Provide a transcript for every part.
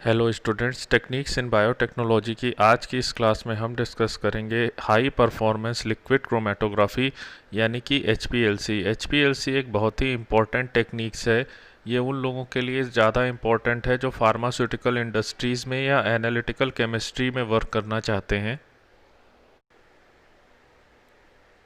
Hello students, techniques in biotechnology की आज की इस क्लास में हम डिस्कस करेंगे हाई परफॉर्मेंस लिक्विड क्रोमेटोग्राफी यानी कि एचपीएलसी। एचपीएलसी एक बहुत ही इम्पॉर्टेंट टेक्निक्स है। ये उन लोगों के लिए ज़्यादा इम्पॉर्टेंट है जो फार्मास्यूटिकल इंडस्ट्रीज़ में या एनालिटिकल केमिस्ट्री में वर्क करना चाहते हैं।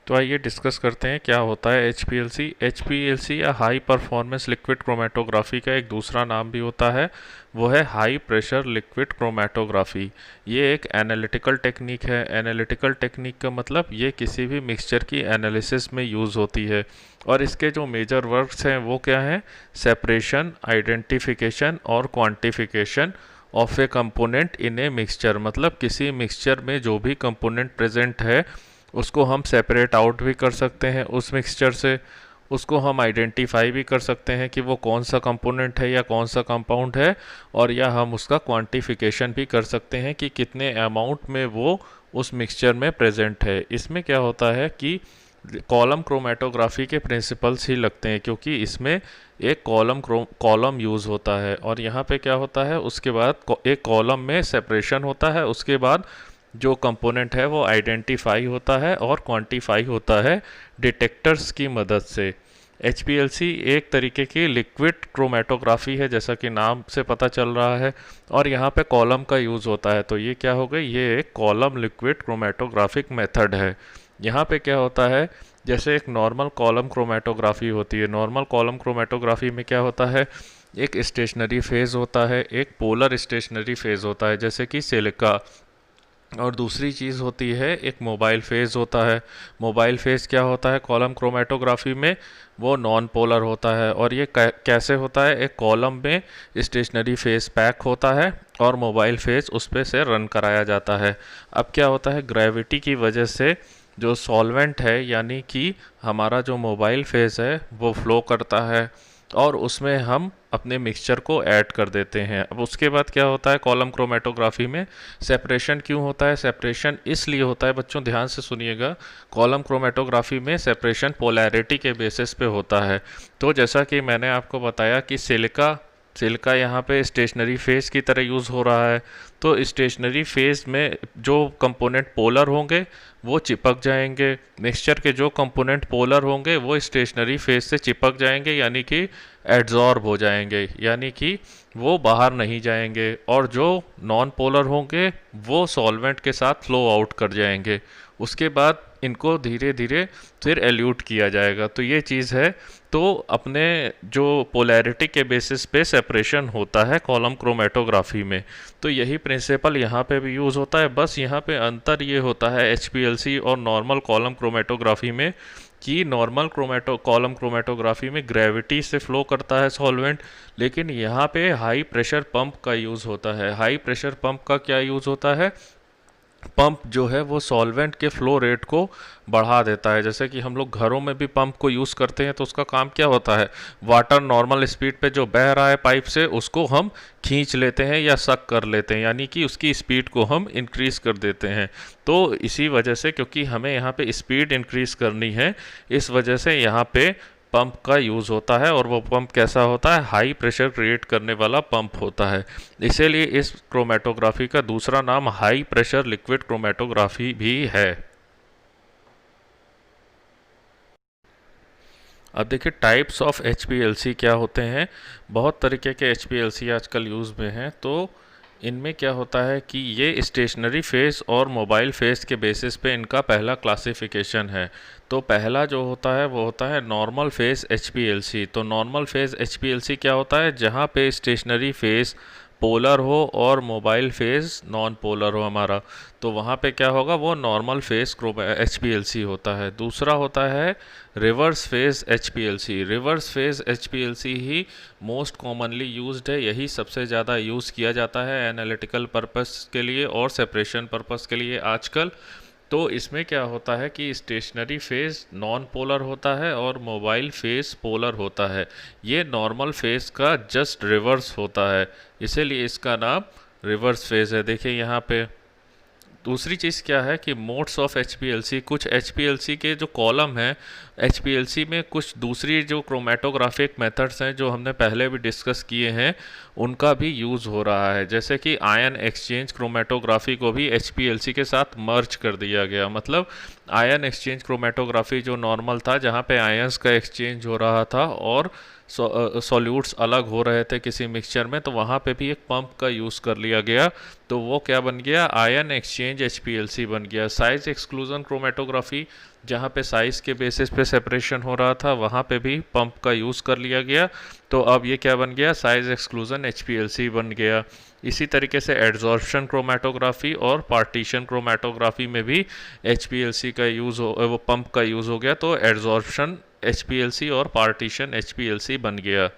तो आइए डिस्कस करते हैं क्या होता है एचपीएलसी। एचपीएलसी या हाई परफॉर्मेंस लिक्विड क्रोमेटोग्राफी का एक दूसरा नाम भी होता है, वो है हाई प्रेशर लिक्विड क्रोमेटोग्राफी। ये एक एनालिटिकल टेक्निक है। एनालिटिकल टेक्निक का मतलब ये किसी भी मिक्सचर की एनालिसिस में यूज़ होती है और इसके जो मेजर वर्क्स हैं वो क्या हैं? सेपरेशन, आइडेंटिफिकेशन और quantification of A component in a mixture. मतलब किसी मिक्सचर में जो भी कंपोनेंट प्रेजेंट है उसको हम सेपरेट आउट भी कर सकते हैं उस मिक्सचर से। उसको हम आइडेंटिफाई भी कर सकते हैं कि वो कौन सा कंपोनेंट है या कौन सा कंपाउंड है, और या हम उसका क्वांटिफिकेशन भी कर सकते हैं कि कितने अमाउंट में वो उस मिक्सचर में प्रेजेंट है। इसमें क्या होता है कि कॉलम क्रोमेटोग्राफी के प्रिंसिपल्स ही लगते हैं, क्योंकि इसमें एक कॉलम यूज़ होता है और यहाँ पे क्या होता है, उसके बाद एक कॉलम में सेपरेशन होता है, उसके बाद जो कंपोनेंट है वो आइडेंटिफाई होता है और क्वांटिफाई होता है डिटेक्टर्स की मदद से। एचपीएलसी एक तरीके की लिक्विड क्रोमेटोग्राफी है, जैसा कि नाम से पता चल रहा है, और यहाँ पे कॉलम का यूज़ होता है। तो ये क्या हो गई, ये एक कॉलम लिक्विड क्रोमेटोग्राफिक मेथड है। यहाँ पे क्या होता है, जैसे एक नॉर्मल कॉलम क्रोमेटोग्राफी होती है। नॉर्मल कॉलम क्रोमेटोग्राफी में क्या होता है, एक स्टेशनरी फेज़ होता है, एक पोलर स्टेशनरी फेज़ होता है जैसे कि सिलिका, और दूसरी चीज़ होती है एक मोबाइल फेज़ होता है। मोबाइल फेज़ क्या होता है कॉलम क्रोमेटोग्राफी में, वो नॉन पोलर होता है। और ये कैसे होता है, एक कॉलम में स्टेशनरी फेज़ पैक होता है और मोबाइल फेज़ उस पे से रन कराया जाता है। अब क्या होता है, ग्रेविटी की वजह से जो सॉल्वेंट है यानी कि हमारा जो मोबाइल फेज़ है वो फ्लो करता है और उसमें हम अपने मिक्सचर को ऐड कर देते हैं। अब उसके बाद क्या होता है, कॉलम क्रोमेटोग्राफी में सेपरेशन क्यों होता है? सेपरेशन इसलिए होता है, बच्चों ध्यान से सुनिएगा, कॉलम क्रोमेटोग्राफी में सेपरेशन पोलैरिटी के बेसिस पे होता है। तो जैसा कि मैंने आपको बताया कि सिलिका सिल्का यहाँ पे स्टेशनरी फेज़ की तरह यूज़ हो रहा है। तो स्टेशनरी फेज़ में जो कंपोनेंट पोलर होंगे वो चिपक जाएंगे, मिक्सचर के जो कंपोनेंट पोलर होंगे वो स्टेशनरी फेज़ से चिपक जाएंगे, यानी कि एड्जॉर्ब हो जाएंगे, यानी कि वो बाहर नहीं जाएंगे, और जो नॉन पोलर होंगे वो सॉल्वेंट के साथ फ्लो आउट कर जाएंगे। उसके बाद इनको धीरे धीरे फिर एल्यूट किया जाएगा। तो ये चीज़ है। तो अपने जो पोलैरिटी के बेसिस पे सेपरेशन होता है कॉलम क्रोमेटोग्राफी में, तो यही प्रिंसिपल यहाँ पे भी यूज़ होता है। बस यहाँ पे अंतर ये होता है एचपीएलसी और नॉर्मल कॉलम क्रोमेटोग्राफी में कि नॉर्मल कॉलम क्रोमेटोग्राफी में ग्रेविटी से फ्लो करता है सॉल्वेंट, लेकिन यहाँ पे हाई प्रेशर पंप का यूज़ होता है। हाई प्रेशर पंप का क्या यूज़ होता है, पंप जो है वो सॉल्वेंट के फ्लो रेट को बढ़ा देता है। जैसे कि हम लोग घरों में भी पंप को यूज़ करते हैं, तो उसका काम क्या होता है, वाटर नॉर्मल स्पीड पे जो बह रहा है पाइप से उसको हम खींच लेते हैं या सक कर लेते हैं, यानी कि उसकी स्पीड को हम इंक्रीज़ कर देते हैं। तो इसी वजह से, क्योंकि हमें यहाँ पे स्पीड इंक्रीज़ करनी है, इस वजह से यहाँ पे पंप का यूज़ होता है। और वो पंप कैसा होता है, हाई प्रेशर क्रिएट करने वाला पंप होता है। इसीलिए इस क्रोमेटोग्राफी का दूसरा नाम हाई प्रेशर लिक्विड क्रोमेटोग्राफी भी है। अब देखिए टाइप्स ऑफ एचपीएलसी क्या होते हैं। बहुत तरीके के एचपीएलसी आजकल यूज़ में हैं। तो इनमें क्या होता है कि ये स्टेशनरी फेज़ और मोबाइल फेज़ के बेसिस पे इनका पहला क्लासिफिकेशन है। तो पहला जो होता है वो होता है नॉर्मल फेज़ एचपीएलसी। तो नॉर्मल फेज़ एचपीएलसी क्या होता है, जहाँ पे स्टेशनरी फेज़ पोलर हो और मोबाइल फेज़ नॉन पोलर हो हमारा, तो वहाँ पे क्या होगा, वो नॉर्मल फेज़ एचपीएलसी होता है। दूसरा होता है reverse phase HPLC. Reverse phase HPLC ही मोस्ट कॉमनली यूज्ड है, यही सबसे ज़्यादा यूज़ किया जाता है एनालिटिकल पर्पस के लिए और सेपरेशन पर्पस के लिए आजकल। तो इसमें क्या होता है कि स्टेशनरी फेज़ नॉन पोलर होता है और मोबाइल फेज़ पोलर होता है। ये नॉर्मल फेज़ का जस्ट रिवर्स होता है, इसीलिए इसका नाम रिवर्स फेज़ है। देखिए यहाँ पे दूसरी चीज़ क्या है कि मोड्स ऑफ एचपीएलसी, कुछ एचपीएलसी के जो कॉलम हैं, एचपीएलसी में कुछ दूसरी जो क्रोमेटोग्राफिक मेथड्स हैं जो हमने पहले भी डिस्कस किए हैं उनका भी यूज़ हो रहा है। जैसे कि आयन एक्सचेंज क्रोमेटोग्राफी को भी एचपीएलसी के साथ मर्ज कर दिया गया। मतलब आयन एक्सचेंज क्रोमेटोग्राफी जो नॉर्मल था, जहाँ पे आयंस का एक्सचेंज हो रहा था और सॉल्यूट्स अलग हो रहे थे किसी मिक्सचर में, तो वहाँ पे भी एक पंप का यूज़ कर लिया गया। तो वो क्या बन गया, आयन एक्सचेंज एचपीएलसी बन गया। साइज एक्सक्लूजन क्रोमेटोग्राफी, जहाँ पे साइज के बेसिस पे सेपरेशन हो रहा था, वहाँ पे भी पंप का यूज़ कर लिया गया। तो अब ये क्या बन गया, साइज एक्सक्लूजन एचपीएलसी बन गया। इसी तरीके से एड्जॉर्प्शन क्रोमेटोग्राफी और पार्टीशन क्रोमेटोग्राफी में भी एचपीएलसी का यूज़ हो, वो पंप का यूज़ हो गया। तो एड्जॉर्प्शन एचपीएलसी और पार्टीशन एचपीएलसी बन गया।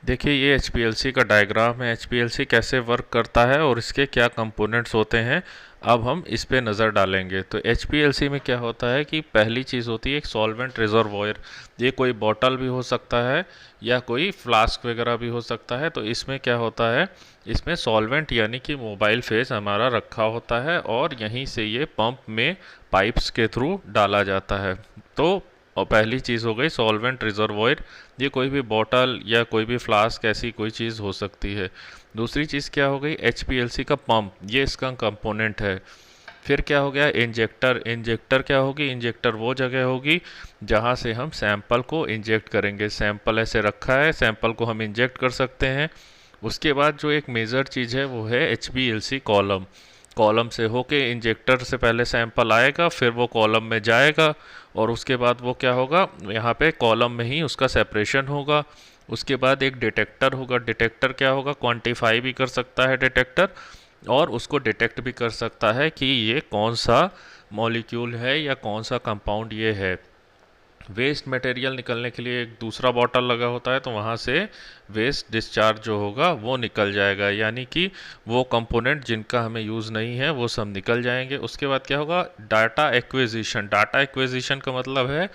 देखिए ये एचपीएलसी का डायग्राम है, एचपीएलसी कैसे वर्क करता है और इसके क्या कंपोनेंट्स होते हैं, अब हम इस पे नज़र डालेंगे। तो एचपीएलसी में क्या होता है कि पहली चीज़ होती है एक सॉल्वेंट रिजर्वॉयर। ये कोई बॉटल भी हो सकता है या कोई फ्लास्क वगैरह भी हो सकता है। तो इसमें क्या होता है, इसमें सॉल्वेंट यानी कि मोबाइल फेस हमारा रखा होता है और यहीं से ये पंप में पाइप्स के थ्रू डाला जाता है। तो और पहली चीज़ हो गई सॉल्वेंट रिजर्वॉयर। ये कोई भी बॉटल या कोई भी फ्लास्क ऐसी कोई चीज़ हो सकती है। दूसरी चीज़ क्या हो गई, एचपीएलसी का पंप, ये इसका कंपोनेंट है। फिर क्या हो गया, इंजेक्टर। इंजेक्टर क्या होगी, इंजेक्टर वो जगह होगी जहाँ से हम सैंपल को इंजेक्ट करेंगे। सैंपल ऐसे रखा है, सैंपल को हम इंजेक्ट कर सकते हैं। उसके बाद जो एक मेजर चीज़ है वो है एचपीएलसी कॉलम। कॉलम से होके इंजेक्टर से पहले सैंपल आएगा, फिर वो कॉलम में जाएगा और उसके बाद वो क्या होगा, यहाँ पे कॉलम में ही उसका सेपरेशन होगा। उसके बाद एक डिटेक्टर होगा। डिटेक्टर क्या होगा, क्वांटिफाई भी कर सकता है डिटेक्टर और उसको डिटेक्ट भी कर सकता है कि ये कौन सा मॉलिक्यूल है या कौन सा कंपाउंड ये है। वेस्ट मटेरियल निकलने के लिए एक दूसरा बॉटल लगा होता है, तो वहाँ से वेस्ट डिस्चार्ज जो होगा वो निकल जाएगा, यानी कि वो कंपोनेंट जिनका हमें यूज़ नहीं है वो सब निकल जाएंगे। उसके बाद क्या होगा, डाटा एक्विजिशन। डाटा एक्विजिशन का मतलब है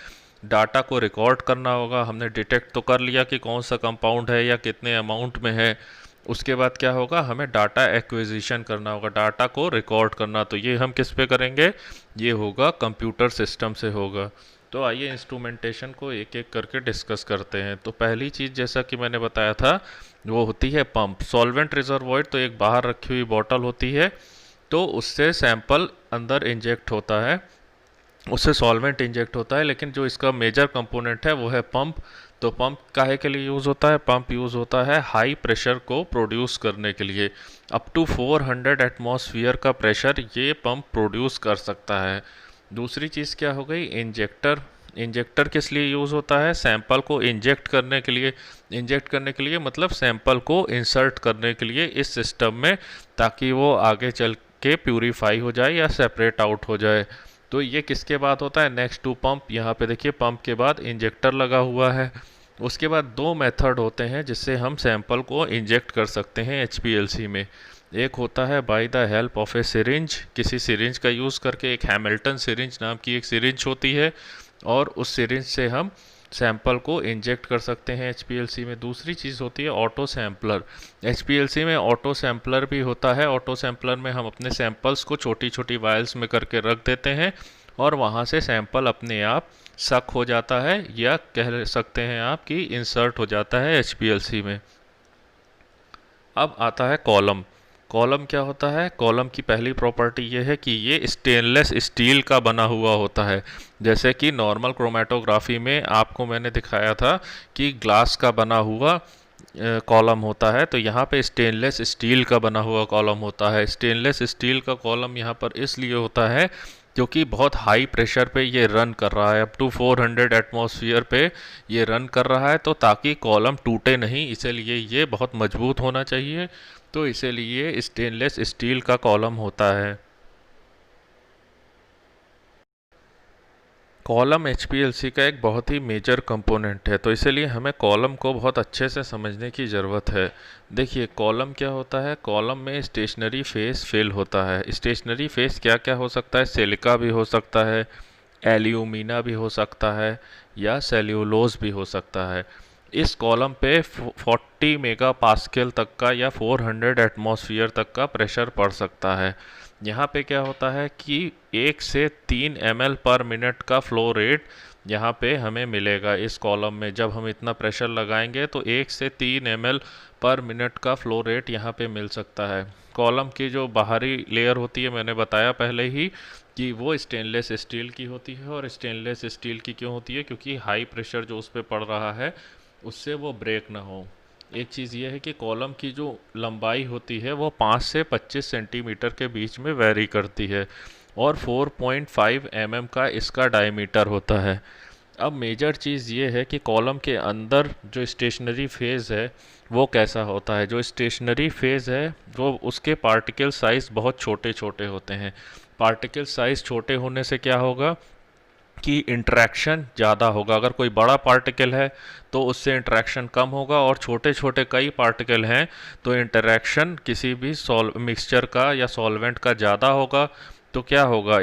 डाटा को रिकॉर्ड करना होगा। हमने डिटेक्ट तो कर लिया कि कौन सा कंपाउंड है या कितने अमाउंट में है। उसके बाद क्या होगा, हमें डाटा एक्विजिशन करना होगा, डाटा को रिकॉर्ड करना। तो ये हम किस पे करेंगे, ये होगा कंप्यूटर सिस्टम से होगा। तो आइए इंस्ट्रूमेंटेशन को एक एक करके डिस्कस करते हैं। तो पहली चीज़ जैसा कि मैंने बताया था वो होती है पंप। सॉल्वेंट रिजर्वॉयर तो एक बाहर रखी हुई बॉटल होती है, तो उससे सैंपल अंदर इंजेक्ट होता है, उससे सॉल्वेंट इंजेक्ट होता है। लेकिन जो इसका मेजर कंपोनेंट है वो है पंप। तो पंप काहे के लिए यूज़ होता है, पंप यूज़ होता है हाई प्रेशर को प्रोड्यूस करने के लिए। अप टू 400 एटमॉस्फेयर का प्रेशर ये पंप प्रोड्यूस कर सकता है। दूसरी चीज़ क्या हो गई, इंजेक्टर। इंजेक्टर किस लिए यूज़ होता है, सैंपल को इंजेक्ट करने के लिए। इंजेक्ट करने के लिए मतलब सैंपल को इंसर्ट करने के लिए इस सिस्टम में, ताकि वो आगे चल के प्यूरीफाई हो जाए या सेपरेट आउट हो जाए। तो ये किसके बाद होता है, नेक्स्ट टू पंप। यहाँ पे देखिए पंप के बाद इंजेक्टर लगा हुआ है। उसके बाद दो मेथड होते हैं जिससे हम सैंपल को इंजेक्ट कर सकते हैं एचपीएलसी में। एक होता है by the help of A syringe, किसी सिरिंज का यूज़ करके। एक हैमिल्टन सिरिंज नाम की एक सिरिंज होती है और उस सिरिंज से हम सैंपल को इंजेक्ट कर सकते हैं एचपीएलसी में। दूसरी चीज़ होती है ऑटो सैम्पलर। एचपीएलसी में ऑटो सैम्पलर भी होता है। ऑटो सैम्पलर में हम अपने सैंपल्स को छोटी छोटी वायल्स में करके रख देते हैं और वहाँ से सैंपल अपने आप सक हो जाता है, या कह सकते हैं आप कि इंसर्ट हो जाता है एचपीएलसी में। अब आता है कॉलम। कॉलम क्या होता है, कॉलम की पहली प्रॉपर्टी ये है कि ये स्टेनलेस स्टील का बना हुआ होता है। जैसे कि नॉर्मल क्रोमेटोग्राफी में आपको मैंने दिखाया था कि ग्लास का बना हुआ कॉलम होता है, तो यहाँ पे स्टेनलेस स्टील का बना हुआ कॉलम होता है। स्टेनलेस स्टील का कॉलम यहाँ पर इसलिए होता है क्योंकि बहुत हाई प्रेशर पे ये रन कर रहा है, अप टू 400 एटमॉस्फेयर पे ये रन कर रहा है। तो ताकि कॉलम टूटे नहीं, इसीलिए ये बहुत मजबूत होना चाहिए, तो इसीलिए स्टेनलेस स्टील का कॉलम होता है। कॉलम एचपीएलसी का एक बहुत ही मेजर कंपोनेंट है, तो इसीलिए हमें कॉलम को बहुत अच्छे से समझने की ज़रूरत है। देखिए कॉलम क्या होता है, कॉलम में स्टेशनरी फेस फेल होता है। स्टेशनरी फेस क्या क्या हो सकता है, सिलिका भी हो सकता है, एल्यूमिना भी हो सकता है, या सेल्यूलोज भी हो सकता है। इस कॉलम पे 40 मेगा पास्कल तक का या 400 एटमॉस्फेयर तक का प्रेशर पड़ सकता है। यहाँ पे क्या होता है कि 1 से 3 ml पर मिनट का फ्लो रेट यहाँ पे हमें मिलेगा। इस कॉलम में जब हम इतना प्रेशर लगाएंगे तो 1 से 3 ml पर मिनट का फ्लो रेट यहाँ पे मिल सकता है। कॉलम की जो बाहरी लेयर होती है, मैंने बताया पहले ही कि वो स्टेनलेस स्टील की होती है। और स्टेनलेस स्टील की क्यों होती है? क्योंकि हाई प्रेशर जो उस पर पड़ रहा है उससे वो ब्रेक ना हो। एक चीज़ ये है कि कॉलम की जो लंबाई होती है वो 5 से 25 सेंटीमीटर के बीच में वेरी करती है और 4.5 mm का इसका डायमीटर होता है। अब मेजर चीज़ ये है कि कॉलम के अंदर जो स्टेशनरी फेज़ है वो कैसा होता है। जो स्टेशनरी फेज़ है वो उसके पार्टिकल साइज़ बहुत छोटे छोटे होते हैं। पार्टिकल साइज़ छोटे होने से क्या होगा कि इंटरेक्शन ज़्यादा होगा। अगर कोई बड़ा पार्टिकल है तो उससे इंटरेक्शन कम होगा, और छोटे छोटे कई पार्टिकल हैं तो इंटरेक्शन किसी भी मिक्सचर का या सॉल्वेंट का ज़्यादा होगा। तो क्या होगा?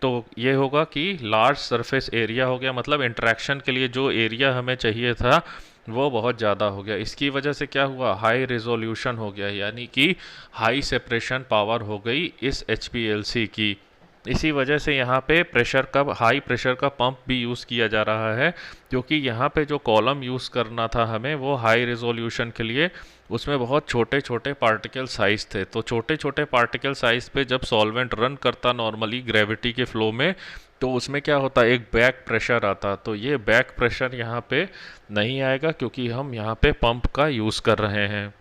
तो ये होगा कि लार्ज सरफेस एरिया हो गया, मतलब इंटरेक्शन के लिए जो एरिया हमें चाहिए था वो बहुत ज़्यादा हो गया। इसकी वजह से क्या हुआ? हाई रिजोल्यूशन हो गया, यानी कि हाई सेपरेशन पावर हो गई इस HPLC की। इसी वजह से यहाँ पे हाई प्रेशर का पंप भी यूज़ किया जा रहा है, क्योंकि यहाँ पे जो कॉलम यूज़ करना था हमें वो हाई रेजोल्यूशन के लिए, उसमें बहुत छोटे छोटे पार्टिकल साइज़ थे। तो छोटे छोटे पार्टिकल साइज़ पे जब सॉल्वेंट रन करता नॉर्मली ग्रेविटी के फ्लो में, तो उसमें क्या होता? एक बैक प्रेशर आता। तो ये बैक प्रेशर यहाँ पे नहीं आएगा क्योंकि हम यहाँ पे पंप का यूज़ कर रहे हैं।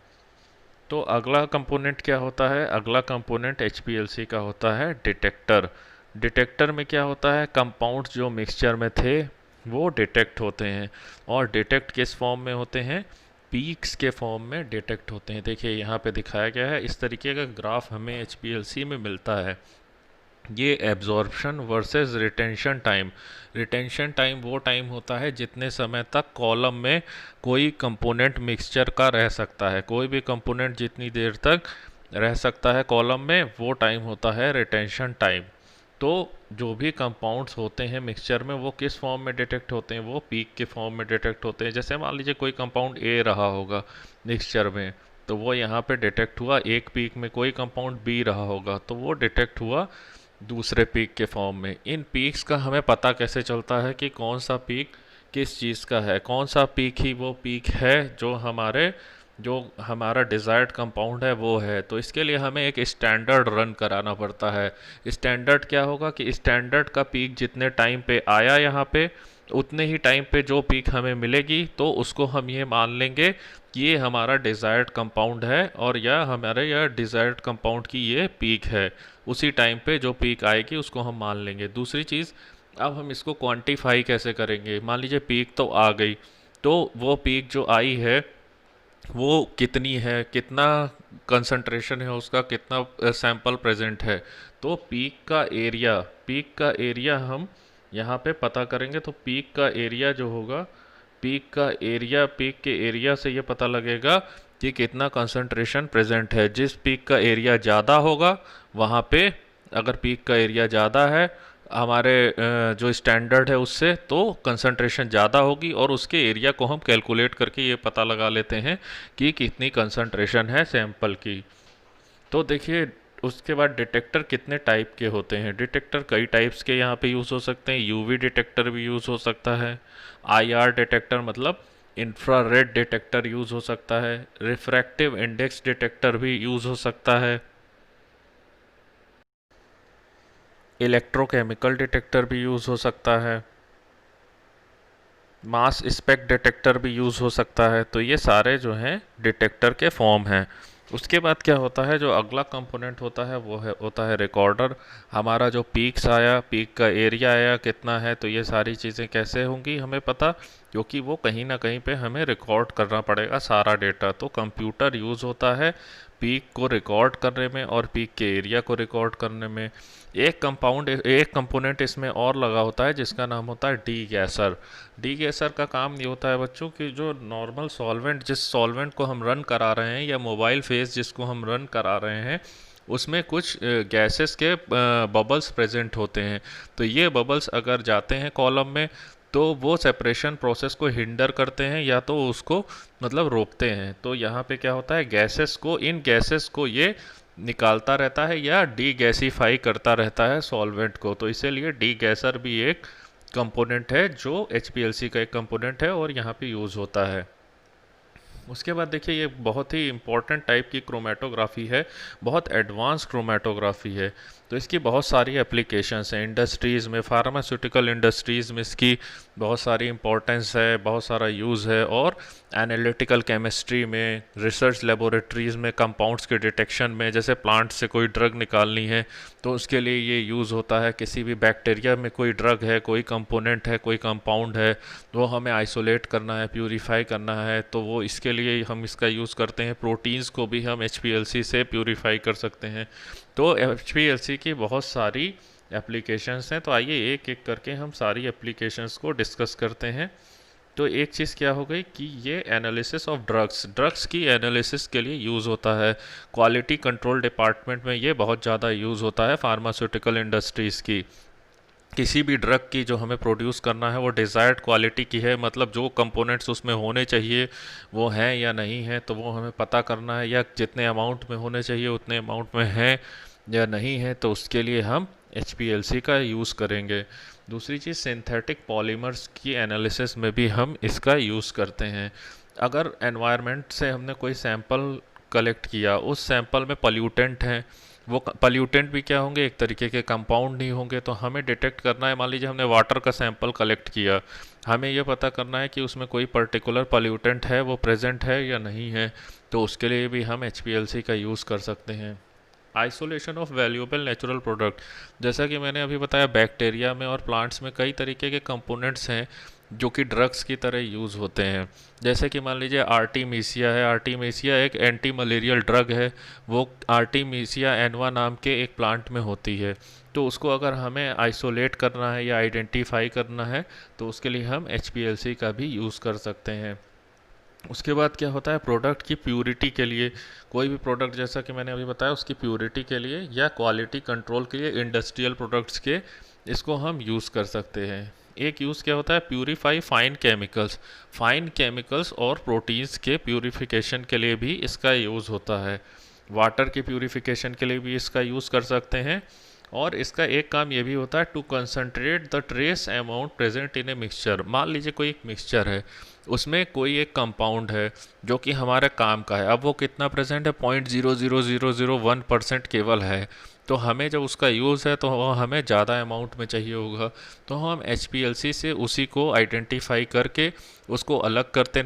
तो अगला कंपोनेंट क्या होता है? अगला कंपोनेंट HPLC का होता है डिटेक्टर। डिटेक्टर में क्या होता है? कंपाउंड्स जो मिक्सचर में थे वो डिटेक्ट होते हैं। और डिटेक्ट किस फॉर्म में होते हैं? पीक्स के फॉर्म में डिटेक्ट होते हैं। देखिए यहाँ पे दिखाया गया है, इस तरीके का ग्राफ हमें HPLC में मिलता है। ये absorption versus retention time. Retention time वो टाइम होता है जितने समय तक कॉलम में कोई कंपोनेंट मिक्सचर का रह सकता है। कोई भी कंपोनेंट जितनी देर तक रह सकता है कॉलम में, वो टाइम होता है रिटेंशन टाइम। तो जो भी कंपाउंड्स होते हैं मिक्सचर में वो किस फॉर्म में डिटेक्ट होते हैं? वो पीक के फॉर्म में डिटेक्ट होते हैं। जैसे मान लीजिए कोई कंपाउंड ए रहा होगा मिक्सचर में, तो वो यहाँ पे डिटेक्ट हुआ एक पीक में। कोई कंपाउंड बी रहा होगा तो वो डिटेक्ट हुआ दूसरे पीक के फॉर्म में। इन पीक्स का हमें पता कैसे चलता है कि कौन सा पीक किस चीज़ का है? कौन सा पीक ही वो पीक है जो हमारा डिज़ायर्ड कंपाउंड है वो है। तो इसके लिए हमें एक स्टैंडर्ड रन कराना पड़ता है। स्टैंडर्ड क्या होगा कि स्टैंडर्ड का पीक जितने टाइम पे आया यहाँ पे, उतने ही टाइम पे जो पीक हमें मिलेगी तो उसको हम ये मान लेंगे कि ये हमारा डिज़ायर्ड कंपाउंड है, और यह डिज़ायर्ड कंपाउंड की ये पीक है। उसी टाइम पे जो पीक आएगी उसको हम मान लेंगे। दूसरी चीज़, अब हम इसको क्वांटिफाई कैसे करेंगे? मान लीजिए पीक तो आ गई, तो वो पीक जो आई है वो कितनी है, कितना कंसंट्रेशन है उसका, कितना सैंपल प्रेजेंट है। तो पीक का एरिया हम यहाँ पे पता करेंगे। तो पीक का एरिया जो होगा, पीक के एरिया से ये पता लगेगा कि कितना कंसंट्रेशन प्रेजेंट है। जिस पीक का एरिया ज़्यादा होगा वहाँ पे, अगर पीक का एरिया ज़्यादा है हमारे जो स्टैंडर्ड है उससे, तो कंसंट्रेशन ज़्यादा होगी, और उसके एरिया को हम कैलकुलेट करके ये पता लगा लेते हैं कि कितनी कंसंट्रेशन है सैंपल की। तो देखिए उसके बाद डिटेक्टर कितने टाइप के होते हैं? डिटेक्टर कई टाइप्स के यहाँ पे यूज़ हो सकते हैं। यूवी डिटेक्टर भी यूज़ हो सकता है। आईआर डिटेक्टर मतलब इंफ्रारेड डिटेक्टर यूज़ हो सकता है। रिफ्रैक्टिव इंडेक्स डिटेक्टर भी यूज़ हो सकता है। इलेक्ट्रोकेमिकल डिटेक्टर भी यूज़ हो सकता है। मास स्पेक डिटेक्टर भी यूज़ हो सकता है। तो ये सारे जो हैं डिटेक्टर के फॉर्म हैं। उसके बाद क्या होता है? जो अगला कंपोनेंट होता है वो होता है रिकॉर्डर। हमारा जो पीक्स आया, पीक का एरिया आया कितना है, तो ये सारी चीज़ें कैसे होंगी हमें पता? क्योंकि वो कहीं ना कहीं पे हमें रिकॉर्ड करना पड़ेगा सारा डेटा। तो कंप्यूटर यूज़ होता है पीक को रिकॉर्ड करने में और पीक के एरिया को रिकॉर्ड करने में। एक कंपोनेंट इसमें और लगा होता है जिसका नाम होता है डी गैसर। डी गैसर का काम ये होता है बच्चों कि जो नॉर्मल सॉल्वेंट, जिस सॉल्वेंट को हम रन करा रहे हैं, या मोबाइल फेस जिसको हम रन करा रहे हैं, उसमें कुछ गैसेस के बबल्स प्रेजेंट होते हैं। तो ये बबल्स अगर जाते हैं कॉलम में तो वो सेपरेशन प्रोसेस को हिंडर करते हैं या तो उसको मतलब रोकते हैं। तो यहाँ पे क्या होता है, इन गैसेस को ये निकालता रहता है या डी गैसीफाई करता रहता है सॉल्वेंट को। तो इसीलिए डी गैसर भी एक कंपोनेंट है जो HPLC का एक कंपोनेंट है और यहाँ पे यूज़ होता है। उसके बाद देखिए, ये बहुत ही इंपॉर्टेंट टाइप की क्रोमेटोग्राफी है, बहुत एडवांस क्रोमेटोग्राफी है। तो इसकी बहुत सारी एप्लीकेशंस हैं इंडस्ट्रीज़ में, फार्मास्यूटिकल इंडस्ट्रीज़ में इसकी बहुत सारी इंपॉर्टेंस है, बहुत सारा यूज़ है। और एनालिटिकल केमिस्ट्री में, रिसर्च लेबोरेटरीज़ में, कंपाउंड्स के डिटेक्शन में, जैसे प्लांट से कोई ड्रग निकालनी है तो उसके लिए ये यूज़ होता है। किसी भी बैक्टीरिया में कोई ड्रग है, कोई कंपोनेंट है, कोई कंपाउंड है, वो हमें आइसोलेट करना है, प्यूरीफाई करना है, तो वो इसके लिए हम इसका यूज़ करते हैं। प्रोटीन्स को भी हम HPLC से प्यूरीफाई कर सकते हैं। तो HPLC की बहुत सारी एप्लीकेशंस हैं। तो आइए एक एक करके हम सारी एप्लीकेशंस को डिस्कस करते हैं। तो एक चीज़ क्या हो गई कि ये एनालिसिस ऑफ ड्रग्स की एनालिसिस के लिए यूज़ होता है। क्वालिटी कंट्रोल डिपार्टमेंट में ये बहुत ज़्यादा यूज़ होता है फार्मास्यूटिकल इंडस्ट्रीज़ की। किसी भी ड्रग की जो हमें प्रोड्यूस करना है वो डिज़ायर्ड क्वालिटी की है, मतलब जो कंपोनेंट्स उसमें होने चाहिए वो हैं या नहीं हैं, तो वो हमें पता करना है, या जितने अमाउंट में होने चाहिए उतने अमाउंट में हैं या नहीं है, तो उसके लिए हम HPLC का यूज़ करेंगे। दूसरी चीज़, सिंथेटिक पॉलीमर्स की एनालिसिस में भी हम इसका यूज़ करते हैं। अगर एनवायरनमेंट से हमने कोई सैंपल कलेक्ट किया, उस सैंपल में पॉल्यूटेंट हैं, वो पॉल्यूटेंट भी क्या होंगे, एक तरीके के कंपाउंड नहीं होंगे, तो हमें डिटेक्ट करना है। मान लीजिए हमने वाटर का सैंपल कलेक्ट किया, हमें ये पता करना है कि उसमें कोई पर्टिकुलर पॉल्यूटेंट है, वो प्रेजेंट है या नहीं है, तो उसके लिए भी हम HPLC का यूज़ कर सकते हैं। Isolation of valuable natural product, जैसा कि मैंने अभी बताया, बैक्टीरिया में और प्लांट्स में कई तरीके के कंपोनेंट्स हैं जो कि ड्रग्स की तरह यूज़ होते हैं। जैसे कि मान लीजिए आर्टिमीसिया है, आर्टिमीसिया एक एंटी मलेरियल ड्रग है, वो आर्टिमीसिया एनवा नाम के एक प्लांट में होती है। तो उसको अगर हमें आइसोलेट करना है या आइडेंटिफाई करना है तो उसके लिए हम HPLC का भी यूज़ कर सकते हैं। उसके बाद क्या होता है, प्रोडक्ट की प्यूरिटी के लिए, कोई भी प्रोडक्ट जैसा कि मैंने अभी बताया उसकी प्यूरिटी के लिए या क्वालिटी कंट्रोल के लिए इंडस्ट्रियल प्रोडक्ट्स के इसको हम यूज़ कर सकते हैं। एक यूज़ क्या होता है, प्यूरीफाई फाइन केमिकल्स और प्रोटीन्स के प्यूरिफिकेशन के लिए भी इसका यूज़ होता है। वाटर की प्यूरिफिकेशन के लिए भी इसका यूज़ कर सकते हैं। और इसका एक काम ये भी होता है, to concentrate the trace amount present in a mixture. मान लीजिए कोई एक मिक्सचर है, उसमें कोई एक कंपाउंड है जो कि हमारे काम का है, अब वो कितना प्रेजेंट है, 0.00001% केवल है। तो हमें जब उसका यूज़ है तो वो हमें ज़्यादा अमाउंट में चाहिए होगा, तो हम HPLC से उसी को आइडेंटिफाई करके उसको अलग करते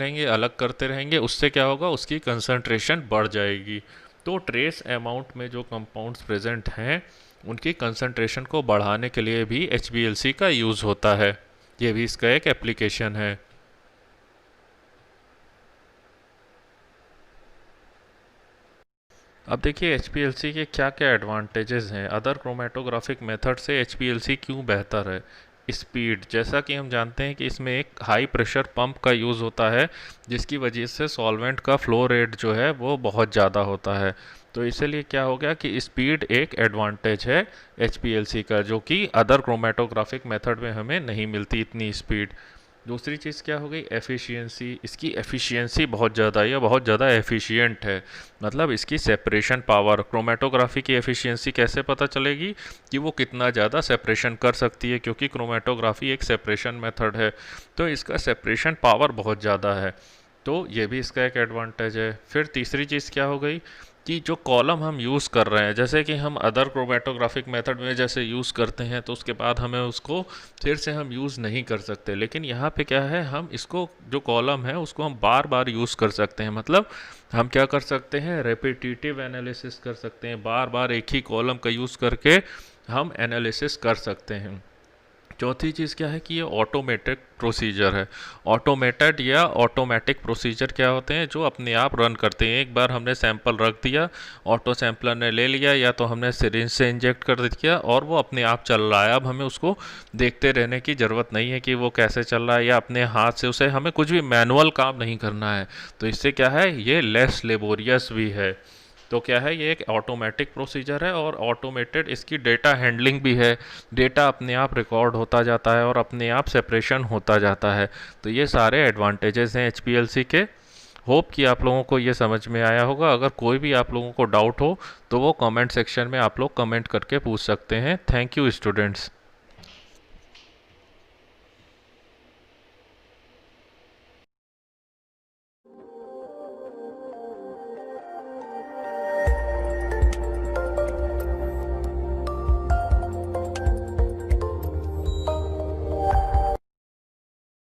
रहेंगे। उससे क्या होगा, उसकी कंसनट्रेशन बढ़ जाएगी। तो ट्रेस अमाउंट में जो कंपाउंड्स प्रेजेंट हैं उनकी कंसंट्रेशन को बढ़ाने के लिए भी HPLC का यूज़ होता है। ये भी इसका एक एप्लीकेशन है। अब देखिए HPLC के क्या क्या एडवांटेजेस हैं, अदर क्रोमेटोग्राफिक मेथड से HPLC क्यों बेहतर है। स्पीड, जैसा कि हम जानते हैं कि इसमें एक हाई प्रेशर पंप का यूज़ होता है जिसकी वजह से सॉल्वेंट का फ्लो रेट जो है वो बहुत ज़्यादा होता है। तो इसीलिए क्या हो गया कि स्पीड एक एडवांटेज है HPLC का, जो कि अदर क्रोमेटोग्राफिक मेथड में हमें नहीं मिलती इतनी स्पीड। दूसरी चीज़ क्या हो गई, एफिशिएंसी। इसकी एफिशिएंसी बहुत ज़्यादा है, बहुत ज़्यादा एफिशिएंट है। मतलब इसकी सेपरेशन पावर, क्रोमेटोग्राफी की एफिशिएंसी कैसे पता चलेगी कि वो कितना ज़्यादा सेपरेशन कर सकती है, क्योंकि क्रोमेटोग्राफी एक सेपरेशन मेथड है, तो इसका सेपरेशन पावर बहुत ज़्यादा है। तो ये भी इसका एक एडवांटेज है। फिर तीसरी चीज़ क्या हो गई कि जो कॉलम हम यूज़ कर रहे हैं, जैसे कि हम अदर क्रोमेटोग्राफिक मेथड में जैसे यूज़ करते हैं तो उसके बाद हमें उसको फिर से हम यूज़ नहीं कर सकते, लेकिन यहाँ पे क्या है, हम इसको जो कॉलम है उसको हम बार बार यूज़ कर सकते हैं। मतलब हम क्या कर सकते हैं, रेपिटेटिव एनालिसिस कर सकते हैं, बार बार एक ही कॉलम का यूज़ करके हम एनालिसिस कर सकते हैं। चौथी चीज़ क्या है कि ये ऑटोमेटेड प्रोसीजर है। ऑटोमेटेड या ऑटोमेटिक प्रोसीजर क्या होते हैं, जो अपने आप रन करते हैं। एक बार हमने सैंपल रख दिया, ऑटो सैंपलर ने ले लिया, या तो हमने सिरिंज से इंजेक्ट कर दिया और वो अपने आप चल रहा है। अब हमें उसको देखते रहने की ज़रूरत नहीं है कि वो कैसे चल रहा है, या अपने हाथ से उसे हमें कुछ भी मैनुअल काम नहीं करना है। तो इससे क्या है, ये लेस लेबोरियस भी है। तो क्या है, ये एक ऑटोमेटिक प्रोसीजर है और ऑटोमेटेड इसकी डेटा हैंडलिंग भी है। डेटा अपने आप रिकॉर्ड होता जाता है और अपने आप सेपरेशन होता जाता है। तो ये सारे एडवांटेजेस हैं एचपीएलसी के। होप कि आप लोगों को ये समझ में आया होगा। अगर कोई भी आप लोगों को डाउट हो तो वो कमेंट सेक्शन में आप लोग कमेंट करके पूछ सकते हैं। Thank you students.